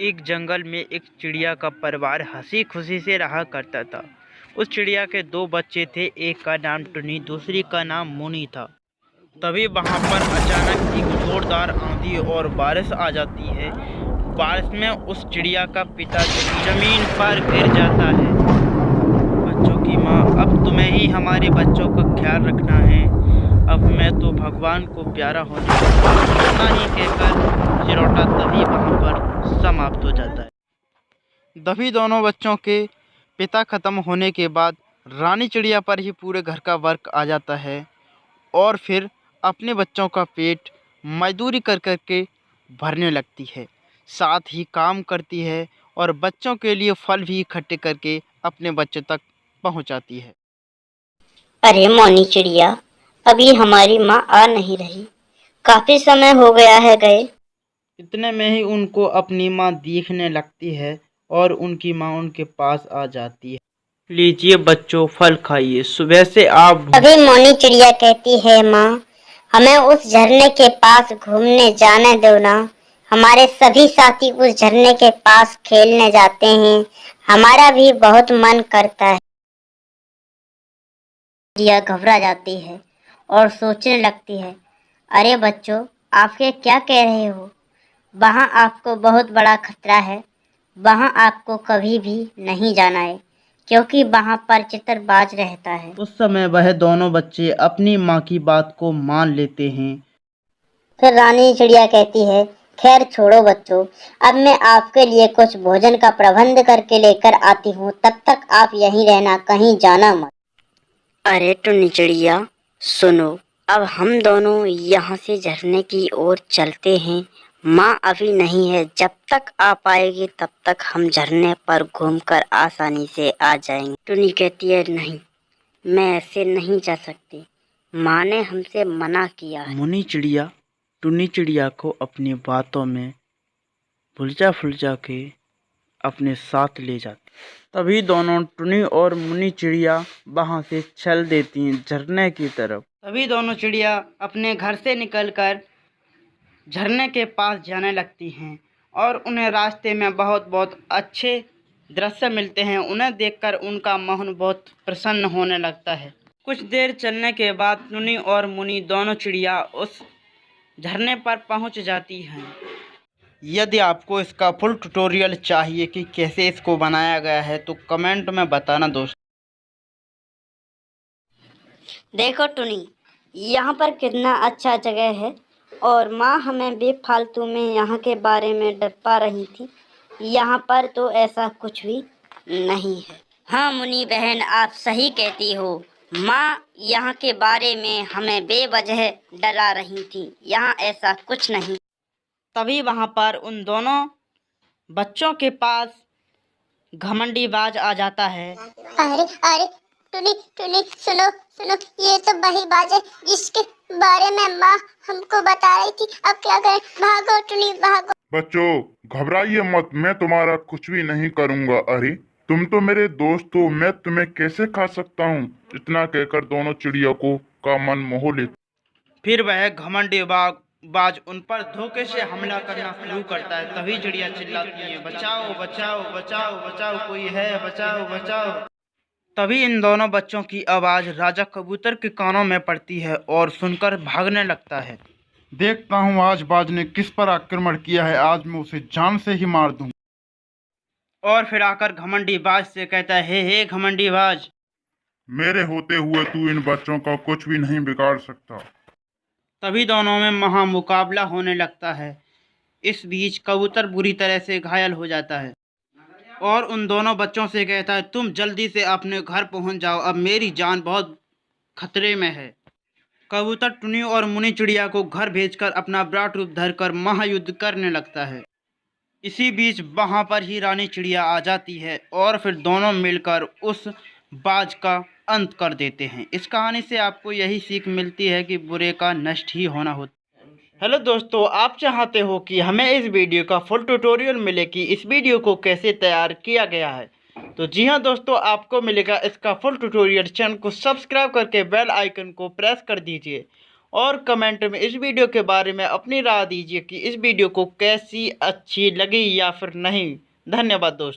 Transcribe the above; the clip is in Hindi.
एक जंगल में एक चिड़िया का परिवार हंसी खुशी से रहा करता था। उस चिड़िया के दो बच्चे थे, एक का नाम टुनी, दूसरी का नाम मुनी था। तभी वहाँ पर अचानक एक जोरदार आंधी और बारिश आ जाती है। बारिश में उस चिड़िया का पिता जमीन पर गिर जाता है। बच्चों की माँ, अब तुम्हें ही हमारे बच्चों का ख्याल रखना है, अब मैं तो भगवान को प्यारा होने लगा। इतना ही कहकर चिरौटा तभी वहाँ पर समाप्त हो जाता है। तभी दोनों बच्चों के पिता खत्म होने के बाद रानी चिड़िया पर ही पूरे घर का वर्क आ जाता है और फिर अपने बच्चों का पेट मजदूरी कर कर के भरने लगती है, साथ ही काम करती है और बच्चों के लिए फल भी इकट्ठे करके अपने बच्चों तक पहुंचाती है। अरे मौनी चिड़िया, अभी हमारी माँ आ नहीं रही। काफी समय हो गया है गए। इतने में ही उनको अपनी माँ दिखने लगती है और उनकी माँ उनके पास आ जाती है। लीजिए बच्चों, फल खाइए, सुबह से आप अभी मौनी चिड़िया कहती है, माँ हमें उस झरने के पास घूमने जाने दो ना। हमारे सभी साथी उस झरने के पास खेलने जाते हैं, हमारा भी बहुत मन करता है। चिड़िया घबरा जाती है और सोचने लगती है, अरे बच्चों, आप क्या कह रहे हो? वहाँ आपको बहुत बड़ा खतरा है। वहाँ आपको कभी भी नहीं जाना है, क्योंकि वहाँ पर चितरबाज रहता है। उस समय वह दोनों बच्चे अपनी माँ की बात को मान लेते हैं। फिर रानी चिड़िया कहती है, खैर छोड़ो बच्चों, अब मैं आपके लिए कुछ भोजन का प्रबंध करके लेकर आती हूँ, तब तक आप यहीं रहना, कहीं जाना मत। अरे टुन्नी चिड़िया सुनो, अब हम दोनों यहाँ से झरने की ओर चलते हैं। माँ अभी नहीं है, जब तक आप आएगी तब तक हम झरने पर घूमकर आसानी से आ जाएंगे। टुन्नी कहती है, नहीं, मैं ऐसे नहीं जा सकती, माँ ने हमसे मना किया है। मुनी चिड़िया टुनी चिड़िया को अपनी बातों में भुलजा फुलझा के अपने साथ ले जाती। तभी दोनों टुनी और मुनी चिड़िया वहां से चल देती हैं झरने की तरफ। तभी दोनों चिड़िया अपने घर से निकलकर झरने के पास जाने लगती हैं और उन्हें रास्ते में बहुत बहुत अच्छे दृश्य मिलते हैं। उन्हें देखकर उनका मन बहुत प्रसन्न होने लगता है। कुछ देर चलने के बाद टुनी और मुनी दोनों चिड़िया उस झरने पर पहुंच जाती हैं। यदि आपको इसका फुल ट्यूटोरियल चाहिए कि कैसे इसको बनाया गया है तो कमेंट में बताना दोस्तों। देखो टुनी, यहाँ पर कितना अच्छा जगह है और माँ हमें बेफालतू में यहाँ के बारे में डरपा रही थी। यहाँ पर तो ऐसा कुछ भी नहीं है। हाँ मुनी बहन, आप सही कहती हो। माँ यहाँ के बारे में हमें बेवजह डरा रही थी, यहाँ ऐसा कुछ नहीं। तभी वहां पर उन दोनों बच्चों के पास घमंडी बाज आ जाता है। अरे अरे, टुनी टुनी सुनो सुनो, ये तो वही बात है जिसके बारे में माँ हमको बता रही थी। अब क्या करें? भागो टुनी भागो। बच्चों घबराइए मत, मैं तुम्हारा कुछ भी नहीं करूंगा। अरे तुम तो मेरे दोस्त हो, मैं तुम्हें कैसे खा सकता हूँ? इतना कहकर दोनों चिड़िया को का मन मोह लेता। फिर वह घमंडी बाज उन पर धोखे से हमला करना शुरू करता है। तभी चिड़िया चिल्लाती है, बचाओ बचाओ बचाओ बचाओ, कोई है, बचाओ बचाओ। तभी इन दोनों बच्चों की आवाज राजा कबूतर के कानों में पड़ती है और सुनकर भागने लगता है। देखता हूँ आज बाज ने किस पर आक्रमण किया है, आज मैं उसे जान से ही मार दूं। और फिर आकर घमंडी बाज से कहता है, हे घमंडी बाज, मेरे होते हुए तू इन बच्चों का कुछ भी नहीं बिगाड़ सकता। तभी दोनों में महा मुकाबला होने लगता है। इस बीच कबूतर बुरी तरह से घायल हो जाता है और उन दोनों बच्चों से कहता है, तुम जल्दी से अपने घर पहुंच जाओ, अब मेरी जान बहुत खतरे में है। कबूतर टुनी और मुनी चिड़िया को घर भेजकर अपना विराट रूप धरकर महायुद्ध करने लगता है। इसी बीच वहां पर ही रानी चिड़िया आ जाती है और फिर दोनों मिलकर उस बाज का अंत कर देते हैं। इस कहानी से आपको यही सीख मिलती है कि बुरे का नष्ट ही होना होता है। हेलो दोस्तों, आप चाहते हो कि हमें इस वीडियो का फुल ट्यूटोरियल मिले कि इस वीडियो को कैसे तैयार किया गया है, तो जी हाँ दोस्तों, आपको मिलेगा इसका फुल ट्यूटोरियल। चैनल को सब्सक्राइब करके बेल आइकन को प्रेस कर दीजिए और कमेंट में इस वीडियो के बारे में अपनी राय दीजिए कि इस वीडियो को कैसी अच्छी लगी या फिर नहीं। धन्यवाद दोस्तों।